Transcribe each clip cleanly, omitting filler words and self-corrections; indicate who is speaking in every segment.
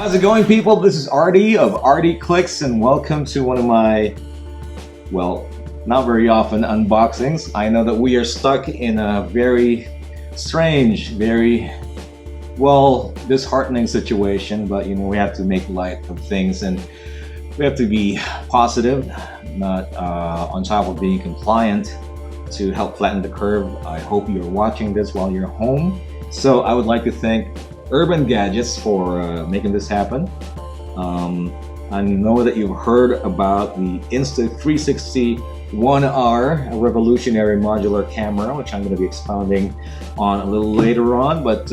Speaker 1: How's it going, people? This is Artie of Ardieclicks, and welcome to one of my, well, not very often unboxings. I know that we are stuck in a very strange, very, well, disheartening situation, but you know, we have to make light of things and we have to be positive, not on top of being compliant, to help flatten the curve. I hope you're watching this while you're home. So I would like to thank Urban Gadgets for making this happen. I know that you've heard about the Insta360 1R, a revolutionary modular camera, which I'm going to be expounding on a little later on. But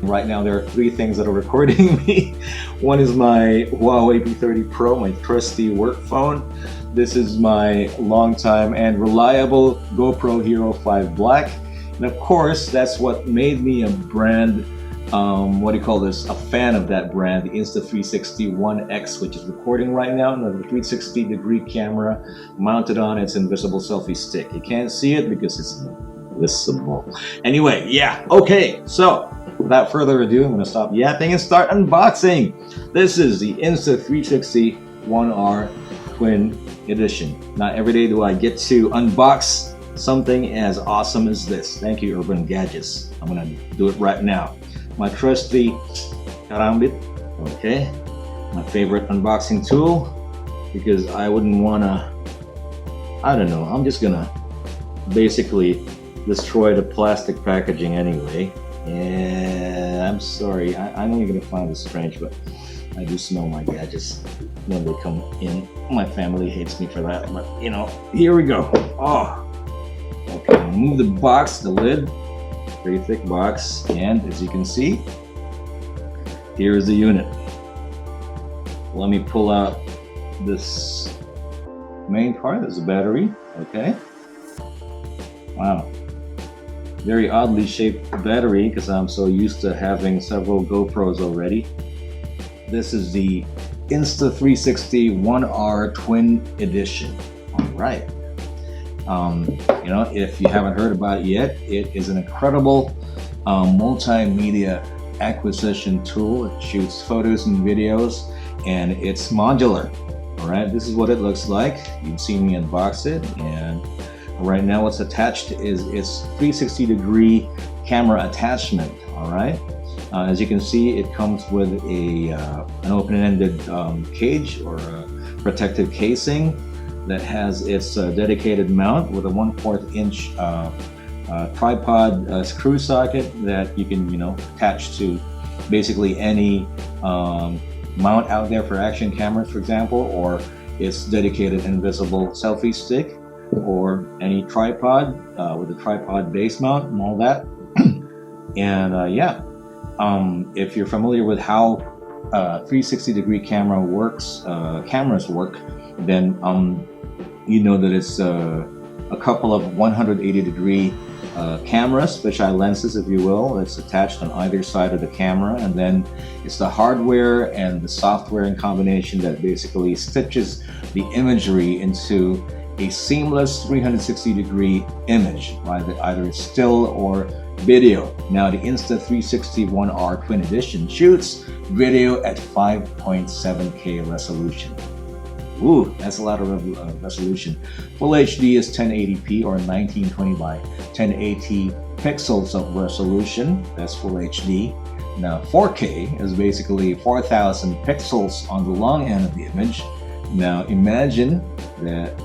Speaker 1: right now there are three things that are recording me. One is my Huawei P30 Pro, my trusty work phone. This is my longtime and reliable GoPro Hero 5 Black. And of course, that's what made me a brand, a fan of that brand, the Insta360 1X, which is recording right now, another 360-degree camera mounted on its invisible selfie stick. You can't see it because it's invisible. Anyway, yeah, okay, so without further ado, I'm going to stop yapping and start unboxing. This is the Insta360 1R Twin Edition. Not every day do I get to unbox something as awesome as this. Thank you, Urban Gadgets. I'm going to do it right now. My trusty karambit, okay, my favorite unboxing tool, because I wouldn't want to, I don't know, I'm just gonna basically destroy the plastic packaging anyway. And I'm sorry, I'm only gonna find this strange, but I do smell my gadgets when they come in. My family hates me for that, but you know, here we go. Oh, okay, remove the box, the lid. Very thick box, and as you can see, here is the unit. Let me pull out this main part. There's a battery. Okay. Wow. Very oddly shaped battery because I'm so used to having several GoPros already. This is the Insta360 1R Twin Edition. All right. You know, if you haven't heard about it yet, it is an incredible multimedia acquisition tool. It shoots photos and videos, and it's modular. All right, this is what it looks like. You've seen me unbox it, and right now what's attached is its 360-degree camera attachment. All right, as you can see, it comes with an open-ended cage or a protective casing that has its dedicated mount with a 1/4 inch tripod screw socket that you can, you know, attach to basically any mount out there for action cameras, for example, or its dedicated invisible selfie stick, or any tripod with a tripod base mount and all that. And if you're familiar with how 360-degree cameras work, then you know that it's a couple of 180-degree cameras, fisheye lenses, if you will. It's attached on either side of the camera, and then it's the hardware and the software in combination that basically stitches the imagery into a seamless 360-degree image, right? Either it's still or video. Now, the Insta360 1R Twin Edition shoots video at 5.7K resolution. Ooh, that's a lot of resolution. Full HD is 1080p or 1920 by 1080 pixels of resolution. That's Full HD. Now 4K is basically 4000 pixels on the long end of the image. Now imagine that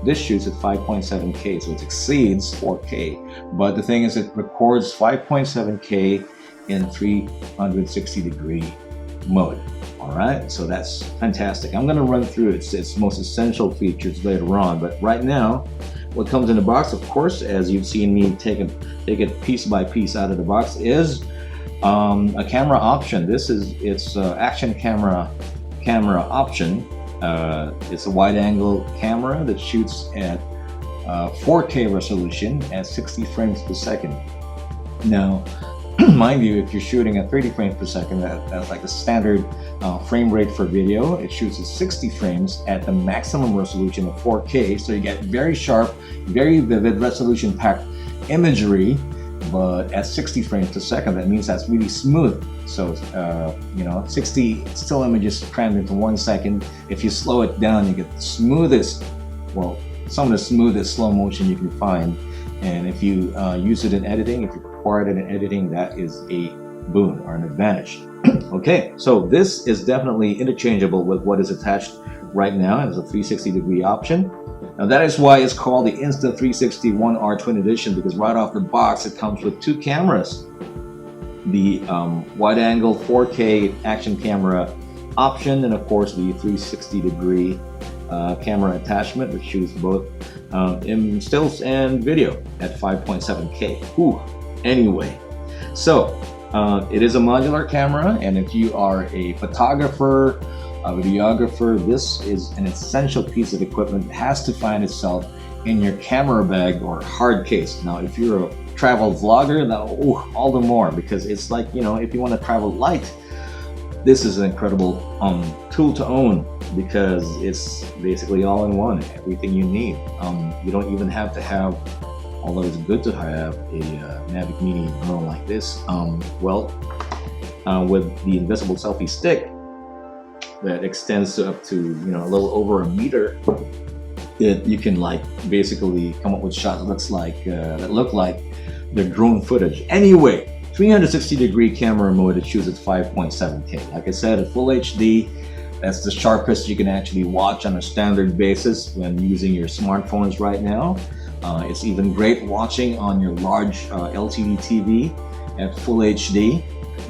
Speaker 1: this shoots at 5.7K, so it exceeds 4K. But the thing is, it records 5.7K in 360-degree mode. All right, so that's fantastic. I'm going to run through its most essential features later on, but right now, what comes in the box, of course, as you've seen me take it piece by piece out of the box, is a camera option. This is its action camera option. It's a wide-angle camera that shoots at 4K resolution at 60 frames per second. Now, mind you, if you're shooting at 30 frames per second, that's like the standard frame rate for video. It shoots at 60 frames at the maximum resolution of 4K, so you get very sharp, very vivid, resolution-packed imagery but at 60 frames per second, that means that's really smooth. So, 60 still images crammed into 1 second. If you slow it down, you get the smoothest, well, some of the smoothest slow motion you can find. And if you use it in editing, if you require it in editing, that is a boon or an advantage. Okay, so this is definitely interchangeable with what is attached right now as a 360-degree option. Now that is why it's called the Insta360 1R Twin Edition, because right off the box it comes with 2 cameras. The wide-angle 4K action camera option, and of course the 360-degree camera attachment, which shoots both in stills and video at 5.7K. Ooh, anyway, so it is a modular camera, and if you are a photographer, a videographer, this is an essential piece of equipment that has to find itself in your camera bag or hard case. Now, if you're a travel vlogger, that all the more, because it's like, if you want to travel light, this is an incredible tool to own, because it's basically all in one, everything you need. You don't even have to have, although it's good to have a Mavic Mini drone like this, with the invisible selfie stick that extends to up to a little over a meter, you can basically come up with shots that look like the drone footage. Anyway, 360-degree camera mode, it shoots at 5.7K. Like I said, at full HD, that's the sharpest you can actually watch on a standard basis when using your smartphones right now. It's even great watching on your large LCD TV at full HD.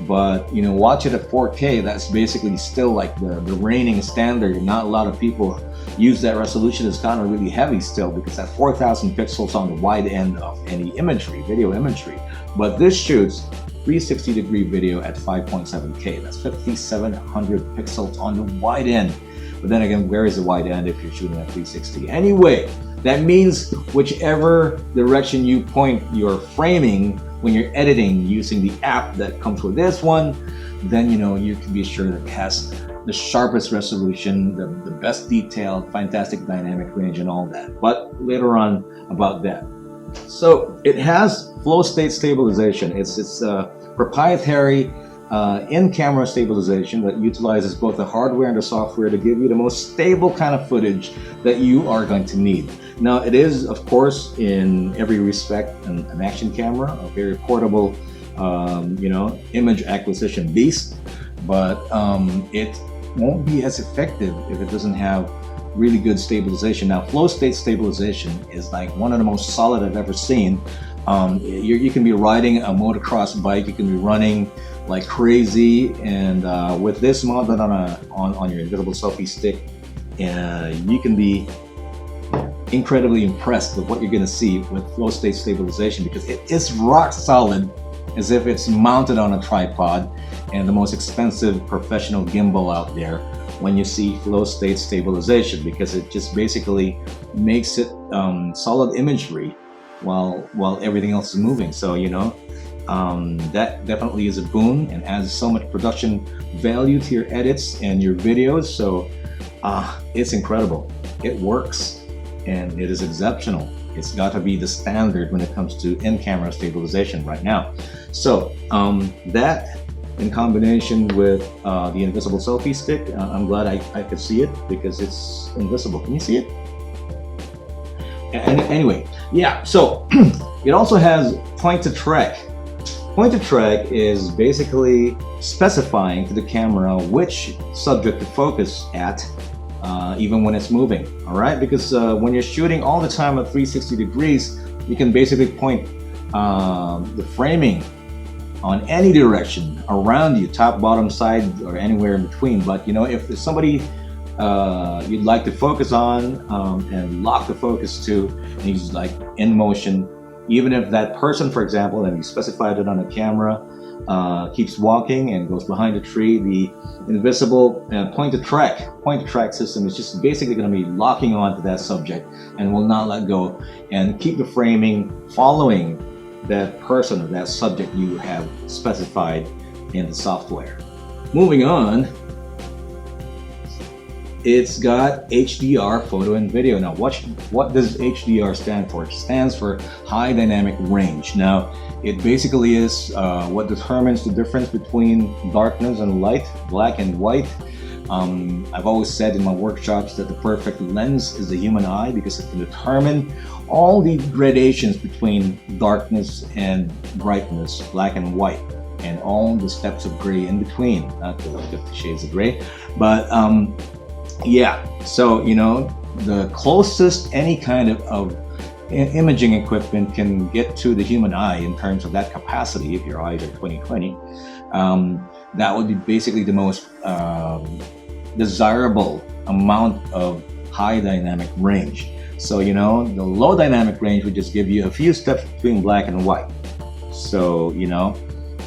Speaker 1: But watch it at 4K, that's basically still like the reigning standard. Not a lot of people use that resolution. It's kind of really heavy still, because that's 4,000 pixels on the wide end of any imagery, video imagery. But this shoots 360-degree video at 5.7K. That's 5,700 pixels on the wide end. But then again, where is the wide end if you're shooting at 360? Anyway, that means whichever direction you point your framing when you're editing using the app that comes with this one, then you can be sure that it has the sharpest resolution, the best detail, fantastic dynamic range, and all that. But later on about that. So it has flow state stabilization. It's proprietary in-camera stabilization that utilizes both the hardware and the software to give you the most stable kind of footage that you are going to need. Now, it is, of course, in every respect an action camera, a very portable, image acquisition beast, but it won't be as effective if it doesn't have really good stabilization. Now, flow state stabilization is like one of the most solid I've ever seen. You can be riding a motocross bike, you can be running like crazy, and with this mounted on your invisible selfie stick, you can be incredibly impressed with what you're going to see with flow state stabilization, because it is rock solid, as if it's mounted on a tripod, and the most expensive professional gimbal out there when you see flow state stabilization, because it just basically makes it solid imagery while everything else is moving. So that definitely is a boon and adds so much production value to your edits and your videos. So it's incredible. It works, and it is exceptional. It's got to be the standard when it comes to in-camera stabilization right now. So that, in combination with the invisible selfie stick, I'm glad I could see it, because it's invisible. Can you see it? Anyway, yeah, so it also has point to track. Point to track is basically specifying to the camera which subject to focus at, even when it's moving, all right? Because when you're shooting all the time at 360 degrees, you can basically point the framing on any direction around you, top, bottom, side, or anywhere in between. But if there's somebody you'd like to focus on and lock the focus to, and he's like in motion, even if that person, for example, and you specified it on the camera, keeps walking and goes behind a tree, the invisible point to track system is just basically going to be locking onto that subject and will not let go, and keep the framing following that person or that subject you have specified in the software. Moving on, it's got HDR photo and video. Now, what does HDR stand for? It stands for high dynamic range. Now, it basically is what determines the difference between darkness and light, black and white. I've always said in my workshops that the perfect lens is the human eye, because it can determine all the gradations between darkness and brightness, black and white, and all the steps of gray in between. Not the 50 shades of gray, but yeah. So, you know, the closest any kind of imaging equipment can get to the human eye in terms of that capacity, if your eyes are 20/20, that would be basically the most desirable amount of high dynamic range. So, you know, the low dynamic range would just give you a few steps between black and white. So, you know,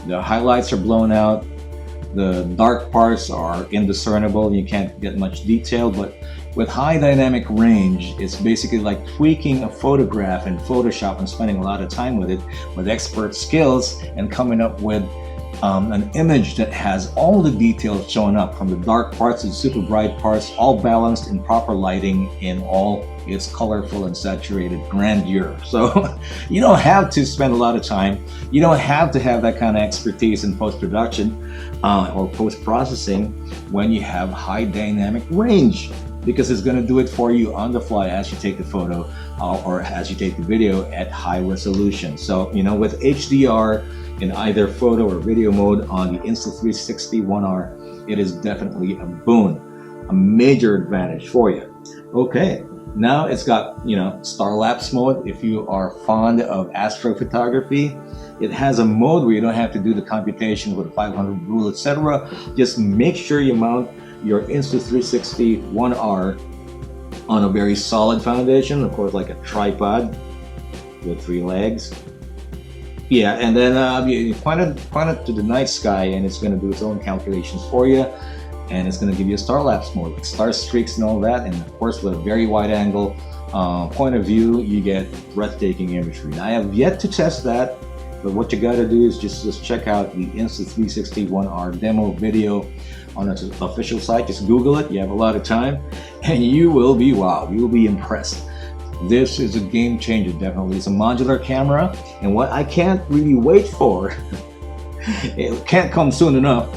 Speaker 1: the highlights are blown out, the dark parts are indiscernible, you can't get much detail. But with high dynamic range, it's basically like tweaking a photograph in Photoshop and spending a lot of time with it with expert skills and coming up with an image that has all the details showing up, from the dark parts to the super bright parts, all balanced in proper lighting in all its colorful and saturated grandeur. So you don't have to spend a lot of time. You don't have to have that kind of expertise in post-production or post-processing when you have high dynamic range, because it's going to do it for you on the fly as you take the photo or as you take the video at high resolution. So, you know, with HDR in either photo or video mode on the Insta360 1R, it is definitely a boon, a major advantage for you. Okay, now it's got, you know, star lapse mode. If you are fond of astrophotography, it has a mode where you don't have to do the computation with a 500 rule, etc. Just make sure you mount your Insta360 1R on a very solid foundation, of course, like a tripod with 3 legs. Yeah, and then you point it to the night sky, and it's going to do its own calculations for you, and it's going to give you a star lapse mode, like star streaks and all that. And of course, with a very wide angle point of view, you get breathtaking imagery. Now, I have yet to test that, but what you got to do is just check out the Insta360 1R demo video on its official site. Just Google it. You have a lot of time, and you will be wowed. You will be impressed. This is a game changer, definitely. It's a modular camera, and what I can't really wait for, it can't come soon enough,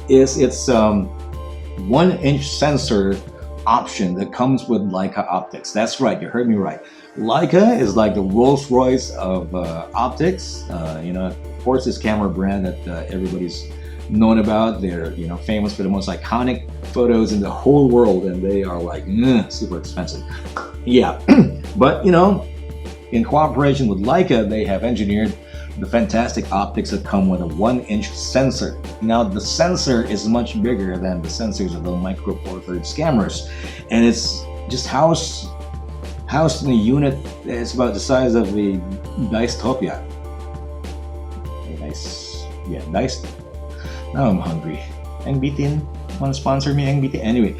Speaker 1: is its 1-inch sensor option that comes with Leica optics. That's right, you heard me right. Leica is like the Rolls-Royce of optics. You know, of course, this camera brand that everybody's known about. They're, you know, famous for the most iconic photos in the whole world, and they are like super expensive. Yeah, but you know, in cooperation with Leica, they have engineered the fantastic optics that come with a 1-inch sensor. Now, the sensor is much bigger than the sensors of the Micro Four Thirds cameras, and it's just housed in a unit that's about the size of a Dicetopia. Nice, yeah, Dice. Now I'm hungry. Ang want to sponsor me, NBT? Anyway,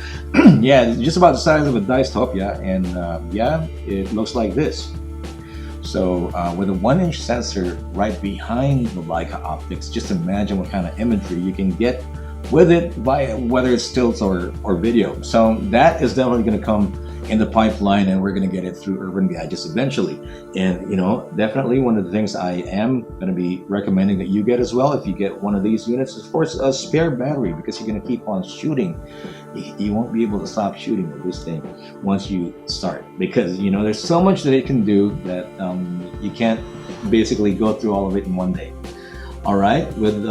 Speaker 1: yeah, it's just about the size of a Dicetopia, and yeah, it looks like this. So with a 1-inch sensor right behind the Leica optics, just imagine what kind of imagery you can get with it, via whether it's stills or video. So that is definitely going to come in the pipeline, and we're going to get it through Urban Gadgets eventually. And you know, definitely one of the things I am going to be recommending that you get as well, if you get one of these units, is of course a spare battery, because you're going to keep on shooting. You won't be able to stop shooting with this thing once you start, because you know, there's so much that it can do that you can't basically go through all of it in one day. All right, with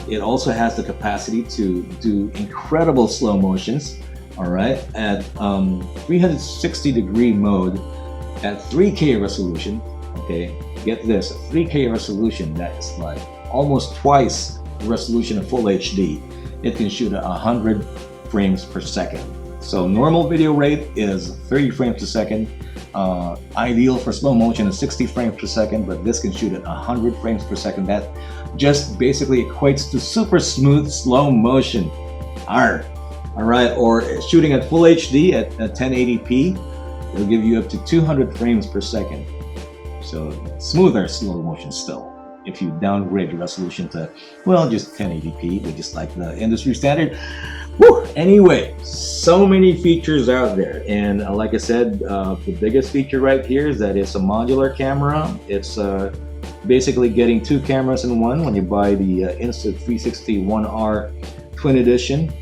Speaker 1: it also has the capacity to do incredible slow motions. All right, at 360-degree mode at 3K resolution. Okay, get this, a 3K resolution, that is like almost twice the resolution of full HD. It can shoot at 100 frames per second. So normal video rate is 30 frames per second. Ideal for slow motion is 60 frames per second, but this can shoot at 100 frames per second. That just basically equates to super smooth slow motion. All right, or shooting at full HD at 1080p, it'll give you up to 200 frames per second. So smoother slow motion still. if you downgrade the resolution to, well, just 1080p, which is like the industry standard. Whew. Anyway, so many features out there, and like I said, the biggest feature right here is that it's a modular camera. It's basically getting two cameras in one when you buy the Insta360 1R Twin Edition.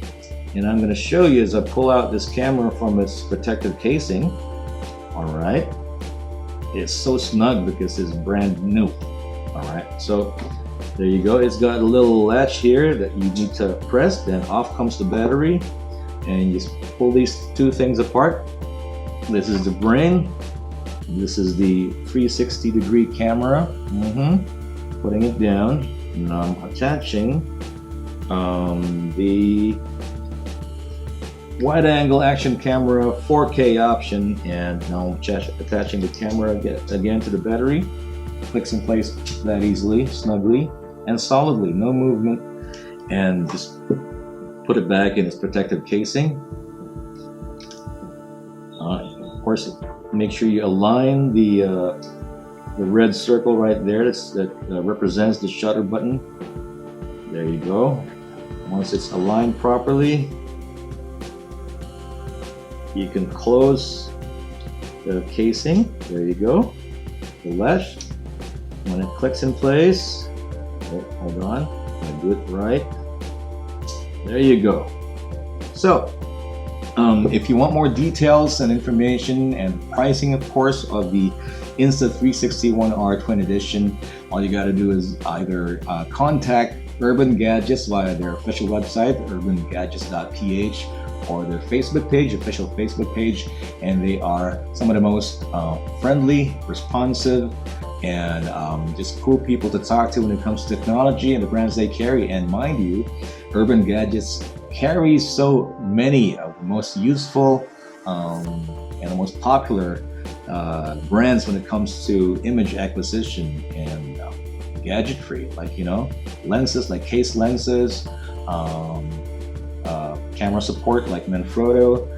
Speaker 1: And I'm going to show you as I pull out this camera from its protective casing. All right, it's so snug because it's brand new. All right, so there you go. It's got a little latch here that you need to press, then off comes the battery, and you just pull these two things apart. This is the brain. This is the 360-degree camera. Putting it down. Now I'm attaching the wide-angle action camera 4K option, and now I'm attaching the camera again to the battery. Clicks in place that easily, snugly, and solidly, no movement, and just put it back in its protective casing. Of course, make sure you align the red circle right there that represents the shutter button. There you go. Once it's aligned properly, you can close the casing. There you go. The latch. When it clicks in place, hold on, I do it right. There you go. So, if you want more details and information and pricing, of course, of the Insta360 1R Twin Edition, all you got to do is either contact Urban Gadgets via their official website, urbangadgets.ph, or their Facebook page, official Facebook page, and they are some of the most friendly, responsive, and just cool people to talk to when it comes to technology and the brands they carry. And mind you, Urban Gadgets carries so many of the most useful and the most popular brands when it comes to image acquisition and gadgetry, like, you know, lenses like case lenses, camera support like Manfrotto,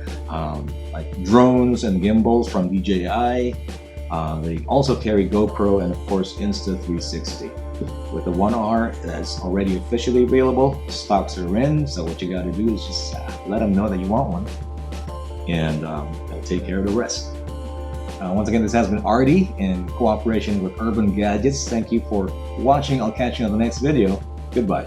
Speaker 1: like drones and gimbals from DJI. They also carry GoPro and of course Insta360. With the 1R that's already officially available, stocks are in, so what you got to do is just let them know that you want one, and they'll take care of the rest. Once again, this has been Artie in cooperation with Urban Gadgets. Thank you for watching. I'll catch you on the next video. Goodbye.